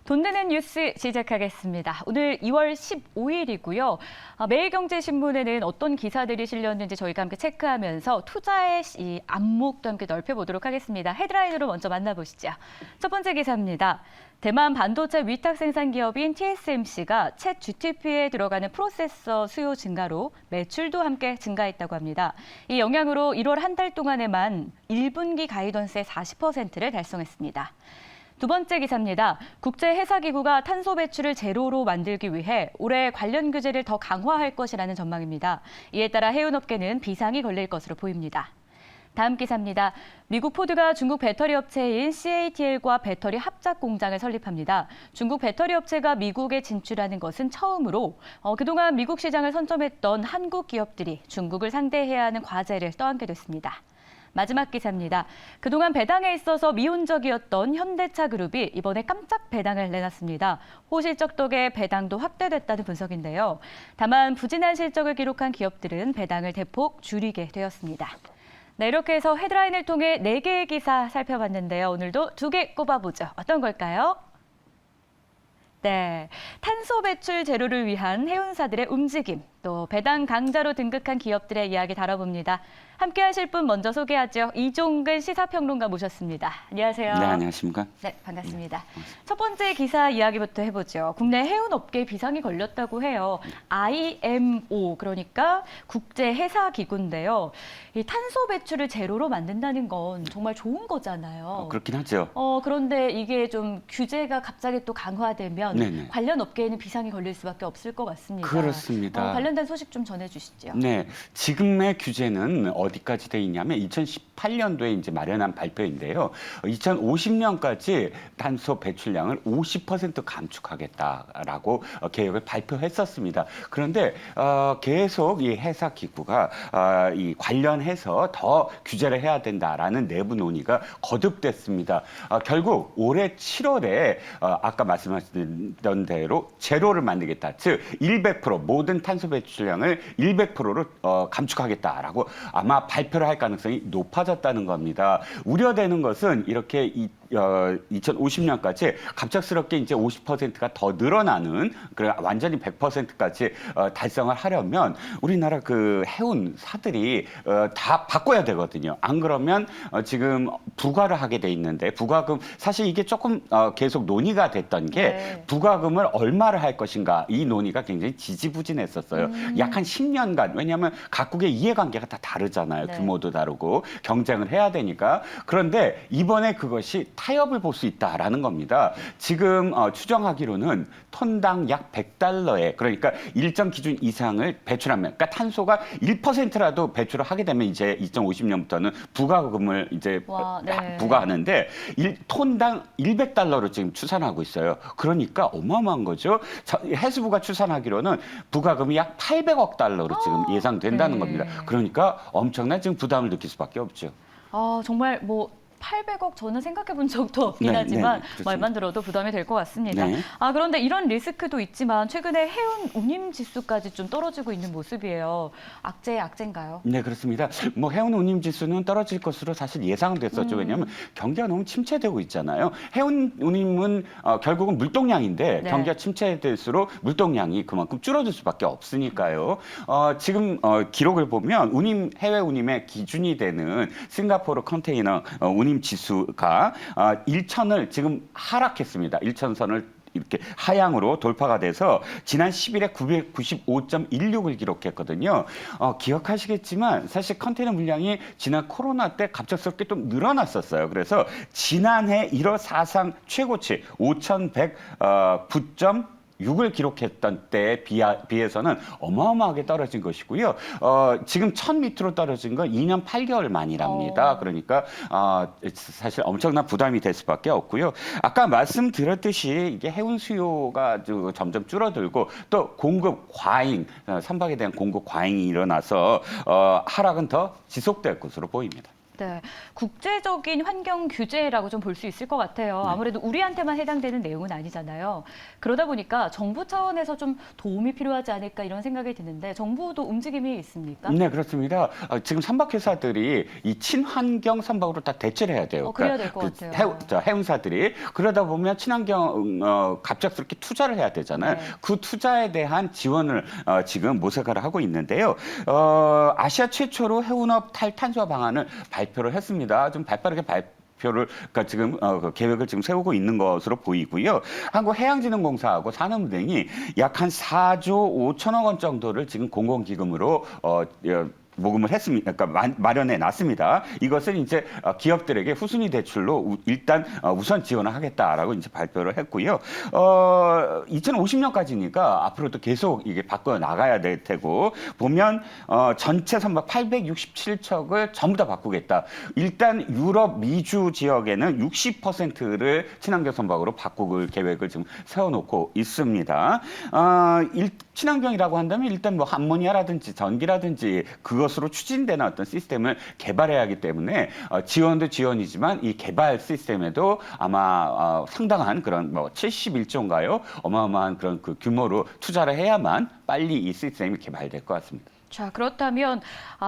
돈 되는 뉴스 시작하겠습니다. 오늘 2월 15일이고요. 매일경제신문에는 어떤 기사들이 실렸는지 저희가 함께 체크하면서 투자의 이 안목도 함께 넓혀보도록 하겠습니다. 헤드라인으로 먼저 만나보시죠. 첫 번째 기사입니다. 대만 반도체 위탁 생산 기업인 TSMC가 챗 GTP에 들어가는 프로세서 수요 증가로 매출도 함께 증가했다고 합니다. 이 영향으로 1월 한 달 동안에만 1분기 가이던스의 40%를 달성했습니다. 두 번째 기사입니다. 국제해사기구가 탄소 배출을 제로로 만들기 위해 올해 관련 규제를 더 강화할 것이라는 전망입니다. 이에 따라 해운업계는 비상이 걸릴 것으로 보입니다. 다음 기사입니다. 미국 포드가 중국 배터리 업체인 CATL과 배터리 합작 공장을 설립합니다. 중국 배터리 업체가 미국에 진출하는 것은 처음으로 그동안 미국 시장을 선점했던 한국 기업들이 중국을 상대해야 하는 과제를 떠안게 됐습니다. 마지막 기사입니다. 그동안 배당에 있어서 미온적이었던 현대차 그룹이 이번에 깜짝 배당을 내놨습니다. 호실적 덕에 배당도 확대됐다는 분석인데요. 다만 부진한 실적을 기록한 기업들은 배당을 대폭 줄이게 되었습니다. 네, 이렇게 해서 헤드라인을 통해 4개의 기사 살펴봤는데요. 오늘도 2개 꼽아보죠. 어떤 걸까요? 네, 탄소 배출 제로를 위한 해운사들의 움직임, 또 배당 강자로 등극한 기업들의 이야기 다뤄봅니다. 함께 하실 분 먼저 소개하죠. 이종근 시사평론가 모셨습니다. 안녕하세요. 네, 안녕하십니까? 네, 반갑습니다. 첫 번째 기사 이야기부터 해보죠. 국내 해운업계에 비상이 걸렸다고 해요. IMO, 그러니까 국제해사기구인데요. 이 탄소 배출을 제로로 만든다는 건 정말 좋은 거잖아요. 그렇긴 하죠. 그런데 이게 좀 규제가 갑자기 또 강화되면 네네. 관련 업계에는 비상이 걸릴 수밖에 없을 것 같습니다. 그렇습니다. 관련된 소식 좀 전해주시죠. 네, 지금의 규제는 어디까지 돼 있냐면 2018년도에 이제 마련한 발표인데요. 2050년까지 탄소 배출량을 50% 감축하겠다라고 계획을 발표했었습니다. 그런데 계속 이 회사 기구가 이 관련해서 더 규제를 해야 된다라는 내부 논의가 거듭됐습니다. 결국 올해 7월에 아까 말씀하셨던 대로 제로를 만들겠다. 즉 100% 모든 탄소 배출량을 100%로 감축하겠다라고 아마 발표를 할 가능성이 높아졌다는 겁니다. 우려되는 것은 이렇게 2050년까지 갑작스럽게 이제 50%가 더 늘어나는 그래 완전히 100%까지 달성을 하려면 우리나라 그 해운사들이 다 바꿔야 되거든요. 안 그러면 지금 부과를 하게 돼 있는데 부과금 사실 이게 조금 계속 논의가 됐던 게 네. 부과금을 얼마를 할 것인가 이 논의가 굉장히 지지부진했었어요. 약 한 10년간 왜냐하면 각국의 이해관계가 다 다르잖아요. 네. 규모도 다르고 경쟁을 해야 되니까. 그런데 이번에 그것이 타협을 볼 수 있다라는 겁니다. 지금 추정하기로는 톤당 약 100달러에 그러니까 일정 기준 이상을 배출하면 그러니까 탄소가 1%라도 배출을 하게 되면 이제 2050년부터는 부과금을 이제 네. 부과하는데 톤당 100달러로 지금 추산하고 있어요. 그러니까 어마어마한 거죠. 해수부가 추산하기로는 부과금이 약 800억 달러로 지금 예상된다는 네. 겁니다. 그러니까 엄청난 지금 부담을 느낄 수밖에 없죠. 정말 800억 저는 생각해 본 적도 없긴 네, 하지만 네, 말만 들어도 부담이 될 것 같습니다. 네. 그런데 이런 리스크도 있지만 최근에 해운 운임 지수까지 좀 떨어지고 있는 모습이에요. 악재의 악재인가요? 네, 그렇습니다. 뭐 해운 운임 지수는 떨어질 것으로 사실 예상됐었죠. 왜냐하면 경기가 너무 침체되고 있잖아요. 해운 운임은 결국은 물동량인데 네. 경기가 침체될수록 물동량이 그만큼 줄어들 수밖에 없으니까요. 지금 기록을 보면 해외 운임의 기준이 되는 싱가포르 컨테이너 운임 지수가 1천을 지금 하락했습니다. 1천선을 이렇게 하향으로 돌파가 돼서 지난 10일에 995.16을 기록했거든요. 기억하시겠지만 사실 컨테이너 물량이 지난 코로나 때 갑작스럽게 좀 늘어났었어요. 그래서 지난해 1월 사상 최고치 5,109점 6을 기록했던 때에 비해서는 어마어마하게 떨어진 것이고요. 지금 1000m로 떨어진 건 2년 8개월 만이랍니다. 그러니까 사실 엄청난 부담이 될 수밖에 없고요. 아까 말씀드렸듯이 이게 해운 수요가 점점 줄어들고 또 공급 과잉, 선박에 대한 공급 과잉이 일어나서 하락은 더 지속될 것으로 보입니다. 네, 국제적인 환경 규제라고 좀 볼 수 있을 것 같아요. 네. 아무래도 우리한테만 해당되는 내용은 아니잖아요. 그러다 보니까 정부 차원에서 좀 도움이 필요하지 않을까 이런 생각이 드는데 정부도 움직임이 있습니까? 네, 그렇습니다. 지금 선박회사들이 이 친환경 선박으로 다 대체를 해야 돼요. 그래야 될 것 같아요. 해운사들이 그러다 보면 친환경 갑작스럽게 투자를 해야 되잖아요. 네. 그 투자에 대한 지원을 지금 모색을 하고 있는데요. 아시아 최초로 해운업 탈탄소 방안을 발표를 했습니다. 좀 발빠르게 표를 그러니까 지금 그 계획을 지금 세우고 있는 것으로 보이고요. 한국해양진흥공사하고 산업은행이 약 한 4조 5천억 원 정도를 지금 공공기금으로 모금을 했습니다. 그러니까 마련해 놨습니다. 이것은 이제 기업들에게 후순위 대출로 일단 우선 지원을 하겠다라고 이제 발표를 했고요. 2050년까지니까 앞으로도 계속 이게 바꿔 나가야 될 테고 보면 전체 선박 867척을 전부 다 바꾸겠다. 일단 유럽 미주 지역에는 60%를 친환경 선박으로 바꿀 계획을 지금 세워놓고 있습니다. 친환경이라고 한다면 일단 뭐 암모니아라든지 전기라든지 그것으로 추진되는 어떤 시스템을 개발해야 하기 때문에 지원도 지원이지만 이 개발 시스템에도 아마 상당한 그런 뭐 71조인가요? 어마어마한 그런 그 규모로 투자를 해야만 빨리 이 시스템이 개발될 것 같습니다. 자, 그렇다면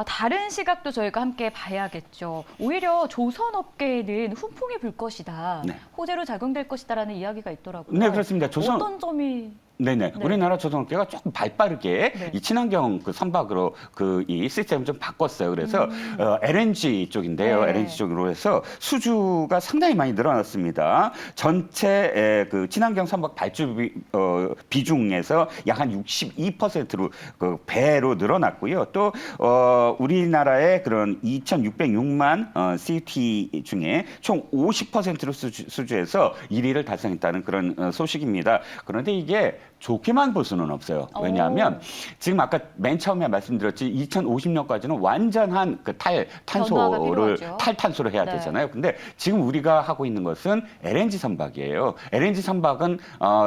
다른 시각도 저희가 함께 봐야겠죠. 오히려 조선업계에는 훈풍이 불 것이다. 네. 호재로 작용될 것이다라는 이야기가 있더라고요. 네, 그렇습니다. 어떤 점이 네네. 네. 우리나라 조선업계가 조금 발빠르게 네. 이 친환경 그 선박으로 이 시스템을 좀 바꿨어요. 그래서 LNG 쪽인데요. 네. LNG 쪽으로 해서 수주가 상당히 많이 늘어났습니다. 전체 그 친환경 선박 발주 비중에서 약 한 62%로 그 배로 늘어났고요. 또 우리나라의 그런 2,606만 CT 중에 총 50%로 수주해서 1위를 달성했다는 그런 소식입니다. 그런데 이게 좋게만 볼 수는 없어요. 왜냐하면 지금 아까 맨 처음에 말씀드렸지 2050년까지는 완전한 그 탈탄소를 해야 네. 되잖아요. 근데 지금 우리가 하고 있는 것은 LNG 선박이에요. LNG 선박은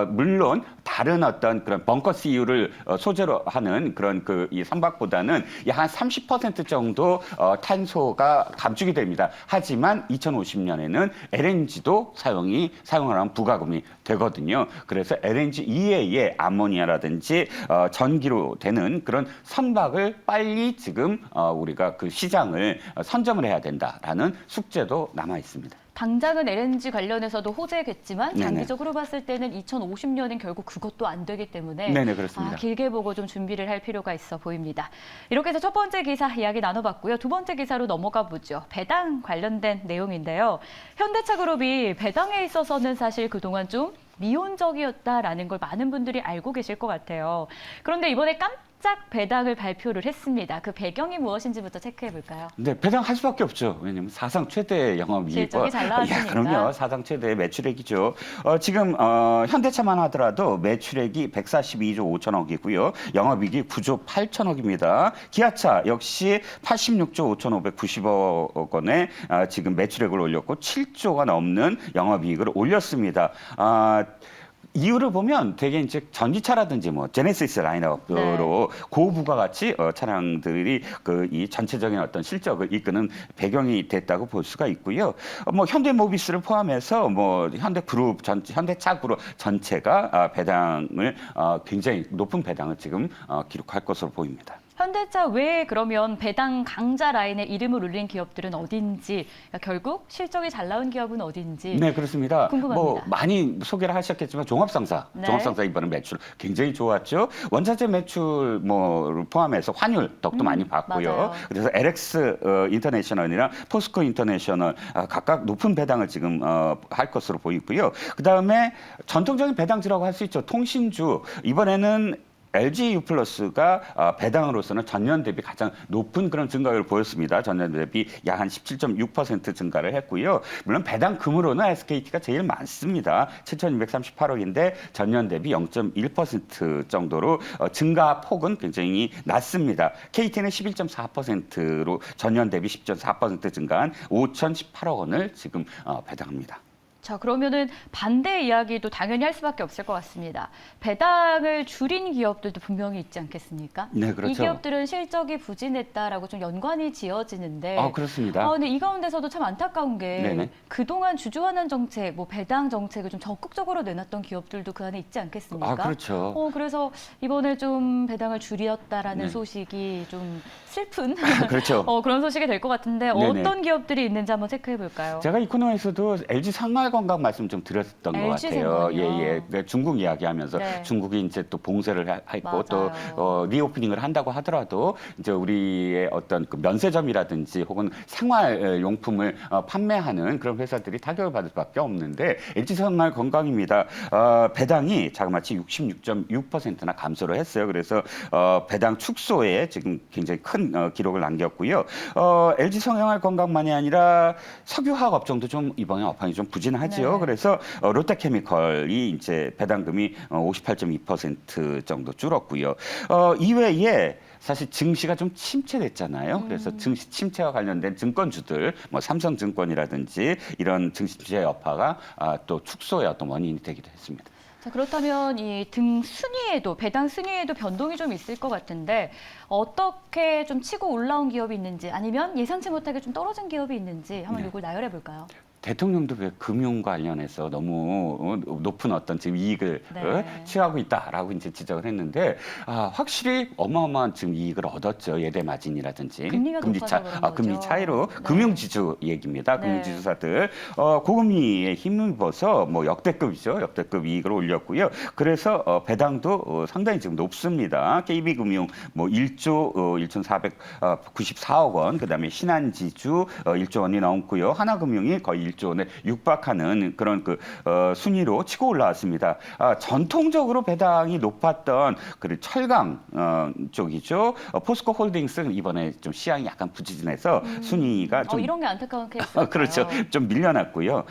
물론 다른 어떤 그런 벙커 CU를 소재로 하는 그런 그 이 선박보다는 약 한 30% 정도 탄소가 감축이 됩니다. 하지만 2050년에는 LNG도 사용을 하면 부가금이 되거든요. 그래서 LNG 이외에 암모니아라든지 전기로 되는 그런 선박을 빨리 지금 우리가 그 시장을 선점을 해야 된다라는 숙제도 남아 있습니다. 당장은 LNG 관련해서도 호재겠지만 네네. 장기적으로 봤을 때는 2050년엔 결국 그것도 안 되기 때문에 네네, 그렇습니다. 길게 보고 좀 준비를 할 필요가 있어 보입니다. 이렇게 해서 첫 번째 기사 이야기 나눠봤고요. 두 번째 기사로 넘어가 보죠. 배당 관련된 내용인데요. 현대차 그룹이 배당에 있어서는 사실 그동안 좀 미온적이었다라는 걸 많은 분들이 알고 계실 것 같아요. 그런데 이번에 깜짝 배당을 발표를 했습니다. 그 배경이 무엇인지부터 체크해 볼까요? 네, 배당할 수밖에 없죠. 왜냐하면 사상 최대 영업이익. 실적이 잘 나왔으니까. 그럼요. 사상 최대 매출액이죠. 지금 현대차만 하더라도 매출액이 142조 5천억이고요. 영업이익이 9조 8천억입니다. 기아차 역시 86조 5,590억 원의 지금 매출액을 올렸고 7조가 넘는 영업이익을 올렸습니다. 이유를 보면 되게 이제 전기차라든지 뭐 제네시스 라인업으로 고부가가치 차량들이 그 이 전체적인 어떤 실적을 이끄는 배경이 됐다고 볼 수가 있고요. 뭐 현대모비스를 포함해서 뭐 현대그룹 현대차 그룹 전체가 배당을 굉장히 높은 배당을 지금 기록할 것으로 보입니다. 현대차 외에 그러면 배당 강자 라인에 이름을 올린 기업들은 어딘지, 그러니까 결국 실적이 잘 나온 기업은 어딘지 네, 그렇습니다. 궁금합니다. 뭐 많이 소개를 하셨겠지만 종합상사, 네. 종합상사 이번에 매출 굉장히 좋았죠. 원자재 매출 뭐를 포함해서 환율 덕도 많이 봤고요. 맞아요. 그래서 LX 인터내셔널이랑 포스코 인터내셔널 각각 높은 배당을 지금 할 것으로 보이고요. 그 다음에 전통적인 배당주라고 할 수 있죠. 통신주 이번에는 LG U+가 배당으로서는 전년 대비 가장 높은 그런 증가율을 보였습니다. 전년 대비 약 한 17.6% 증가를 했고요. 물론 배당금으로는 SKT가 제일 많습니다. 7,238억인데 전년 대비 0.1% 정도로 증가 폭은 굉장히 낮습니다. KT는 11.4%로 전년 대비 10.4% 증가한 5,018억 원을 지금 배당합니다. 자, 그러면은 반대 이야기도 당연히 할 수밖에 없을 것 같습니다. 배당을 줄인 기업들도 분명히 있지 않겠습니까? 네, 그렇죠. 이 기업들은 실적이 부진했다라고 좀 연관이 지어지는데, 그렇습니다. 근데 이 가운데서도 참 안타까운 게 네네. 그동안 주주환원 정책, 뭐 배당 정책을 좀 적극적으로 내놨던 기업들도 그 안에 있지 않겠습니까? 그렇죠. 그래서 이번에 좀 배당을 줄였다라는 네. 소식이 좀 슬픈 그렇죠. 그런 소식이 될 것 같은데 네네. 어떤 기업들이 있는지 한번 체크해 볼까요? 제가 이 코너에서도 LG 생활건강 말씀 좀 드렸던 것 LG 같아요. 생활이요? 예. 네, 중국 이야기하면서 네. 중국이 이제 또 봉쇄를 했고 또 맞아요. 리오프닝을 한다고 하더라도 이제 우리의 어떤 그 면세점이라든지 혹은 생활용품을 판매하는 그런 회사들이 타격을 받을 수밖에 없는데 LG 생활건강입니다. 배당이 자그마치 66.6%나 감소를 했어요. 그래서 배당 축소에 지금 굉장히 큰 기록을 남겼고요. LG 생활건강만이 아니라 석유화학 업종도 좀 이번에 업황이 좀 부진하지요. 네. 그래서 롯데케미컬이 이제 배당금이 58.2% 정도 줄었고요. 이외에 사실 증시가 좀 침체됐잖아요. 그래서 증시 침체와 관련된 증권주들, 뭐 삼성증권이라든지 이런 증시의 여파가 또 축소의 어떤 원인이 되기도 했습니다. 자, 그렇다면 이 등 순위에도 배당 순위에도 변동이 좀 있을 것 같은데 어떻게 좀 치고 올라온 기업이 있는지 아니면 예상치 못하게 좀 떨어진 기업이 있는지 한번 네. 이걸 나열해 볼까요? 대통령도 왜 금융 관련해서 너무 높은 어떤 지금 이익을 네. 취하고 있다라고 이제 지적을 했는데 확실히 어마어마한 지금 이익을 얻었죠. 예대 마진이라든지 금리가 높아서 그런 거죠. 금리 차이로 네. 금융지주 얘기입니다. 네. 금융지주사들 고금리에 힘입어서 뭐 역대급이죠. 역대급 이익을 올렸고요. 그래서 배당도 상당히 지금 높습니다. KB금융 뭐 1조 1,494억 원, 그다음에 신한지주 1조 원이 넘고요. 하나금융이 거의 1조 원에 육박하는 그런 순위로 치고 올라왔습니다. 전통적으로 배당이 높았던 그 철강 쪽이죠. 포스코 홀딩스는 이번에 좀 시향이 약간 부진해서 순위가 좀 이런 게 안타까운 케이스일까요? 그렇죠. 좀 밀려났고요.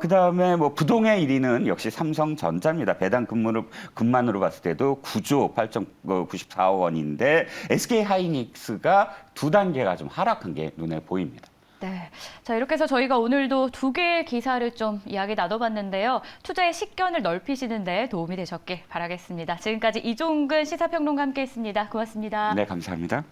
그다음에 뭐 부동의 1위는 역시 삼성전자입니다. 배당 금만으로 봤을 때도 9조 8,94억 원인데 SK 하이닉스가 두 단계가 좀 하락한 게 눈에 보입니다. 네. 자, 이렇게 해서 저희가 오늘도 두 개의 기사를 좀 이야기 나눠봤는데요. 투자의 식견을 넓히시는 데 도움이 되셨길 바라겠습니다. 지금까지 이종근 시사평론가 함께했습니다. 고맙습니다. 네, 감사합니다.